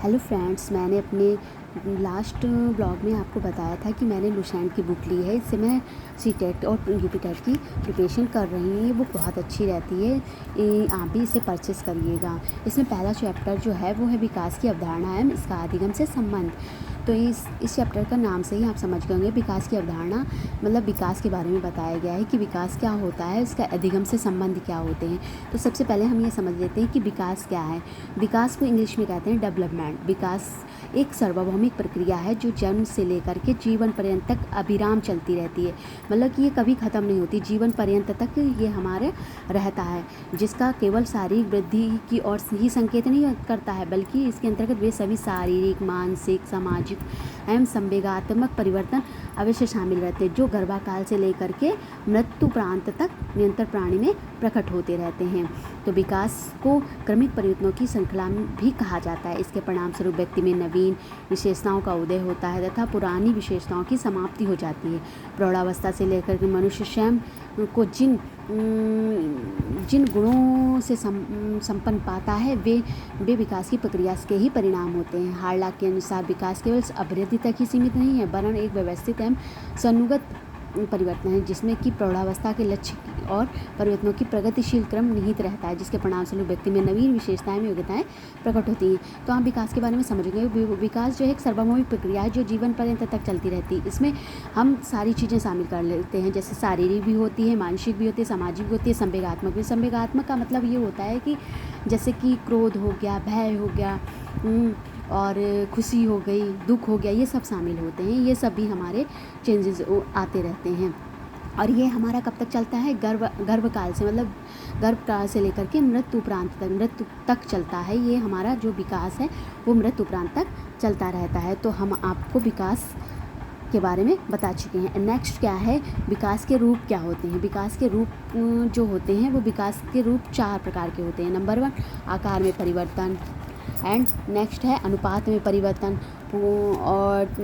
Hello friends, मैंने अपने last blog में आपको बताया था कि मैंने लुसेंट की बुक ली है। इससे मैं सीटेट और यूपीटेट की प्रिपरेशन कर रही हूँ। ये बुक बहुत अच्छी रहती है, आप भी इसे परचेस करिएगा। इसमें पहला चैप्टर जो है वो है विकास की अवधारणा एवं इसका अधिगम से संबंध। तो इस चैप्टर का नाम से ही आप समझ गए होंगे, विकास की अवधारणा मतलब विकास के बारे में बताया गया है कि विकास क्या होता है, इसका अधिगम से संबंध क्या होते हैं। तो सबसे पहले हम ये समझ लेते हैं कि विकास क्या है। विकास को इंग्लिश में कहते हैं डेवलपमेंट। विकास एक सार्वभौमिक प्रक्रिया है जो जन्म से लेकर के जीवन पर्यंत तक अविराम चलती रहती है। मतलब कि ये कभी ख़त्म नहीं होती, जीवन पर्यंत तक ये हमारे रहता है, जिसका केवल शारीरिक वृद्धि की ओर ही संकेत नहीं करता है, बल्कि इसके अंतर्गत वे सभी शारीरिक, मानसिक, सामाजिक एवं संवेगात्मक परिवर्तन अवश्य शामिल रहते हैं, जो गर्भाकाल से लेकर के मृत्यु प्रांत तक निरंतर प्राणी में प्रकट होते रहते हैं। तो विकास को क्रमिक परिवर्तनों की श्रृंखला भी कहा जाता है। इसके परिणाम स्वरूप व्यक्ति में नवीन विशेषताओं का उदय होता है तथा पुरानी विशेषताओं की समाप्ति हो जाती है। प्रौढ़ावस्था से लेकर के मनुष्य स्वयं को जिन गुणों से संपन्न पाता है वे विकास की प्रक्रिया के ही परिणाम होते हैं। हार्लाक के अनुसार विकास केवल अभिवृद्धि तक ही सीमित नहीं है, वरन एक व्यवस्थित एवं सन्नुगत परिवर्तन है, जिसमें कि प्रौढ़ावस्था के लक्ष्य और परिवर्तनों की प्रगतिशील क्रम निहित रहता है, जिसके परिणामस्वरूप व्यक्ति में नवीन विशेषताएं में योग्यताएं प्रकट होती हैं। तो हम विकास के बारे में समझ गए। विकास जो है एक सार्वभौमिक प्रक्रिया है जो जीवन पर्यंत तक चलती रहती है। इसमें हम सारी चीज़ें शामिल कर लेते हैं, जैसे शारीरिक भी होती है, मानसिक भी होती है, सामाजिक भी होती है, संवेगात्मक भी। संवेगात्मक का मतलब ये होता है कि जैसे कि क्रोध हो गया, भय हो गया और खुशी हो गई, दुख हो गया, ये सब शामिल होते हैं। ये सब भी हमारे चेंजेस आते रहते हैं। और ये हमारा कब तक चलता है? गर्भकाल से, मतलब गर्भकाल से लेकर के मृत्यु तक चलता है। ये हमारा जो विकास है वो मृत्यु उपरांत तक चलता रहता है। तो हम आपको विकास के बारे में बता चुके हैं। नेक्स्ट क्या है, विकास के रूप क्या होते हैं। विकास के रूप जो होते हैं वो विकास के रूप 4 प्रकार के होते हैं। नंबर 1 आकार में परिवर्तन, एंड नेक्स्ट है अनुपात में परिवर्तन, और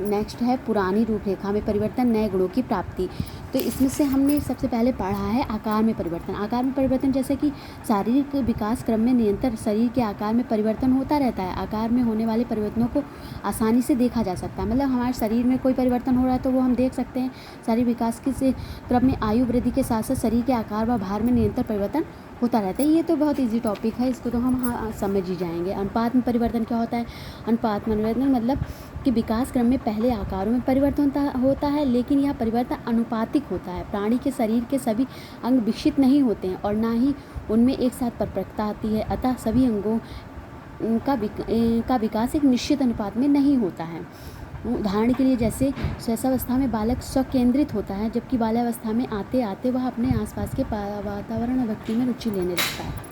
नेक्स्ट है पुरानी रूपरेखा में परिवर्तन, नए गुणों की प्राप्ति। तो इसमें से हमने सबसे पहले पढ़ा है आकार में परिवर्तन। आकार में परिवर्तन जैसे कि शारीरिक विकास क्रम में निरंतर शरीर के आकार में परिवर्तन होता रहता है। आकार में होने वाले परिवर्तनों को आसानी से देखा जा सकता है, मतलब हमारे शरीर में कोई परिवर्तन हो रहा है तो वो हम देख सकते हैं। शारीरिक विकास के क्रम में आयु वृद्धि के साथ साथ शरीर के आकार व भार में निरंतर परिवर्तन होता रहता है। ये तो बहुत इजी टॉपिक है, इसको तो हम समझ ही जाएंगे। अनुपात में परिवर्तन क्या होता है? अनुपात में परिवर्तन मतलब कि विकास क्रम में पहले आकारों में परिवर्तन होता है, लेकिन यह परिवर्तन अनुपातिक होता है। प्राणी के शरीर के सभी अंग विकसित नहीं होते हैं और ना ही उनमें एक साथ परिपक्वता आती है, अतः सभी अंगों का विकास एक निश्चित अनुपात में नहीं होता है। उदाहरण के लिए जैसे शैशवावस्था में बालक स्वकेंद्रित होता है, जबकि बाल्यावस्था में आते आते वह अपने आसपास के वातावरण और व्यक्ति में रुचि लेने लगता है।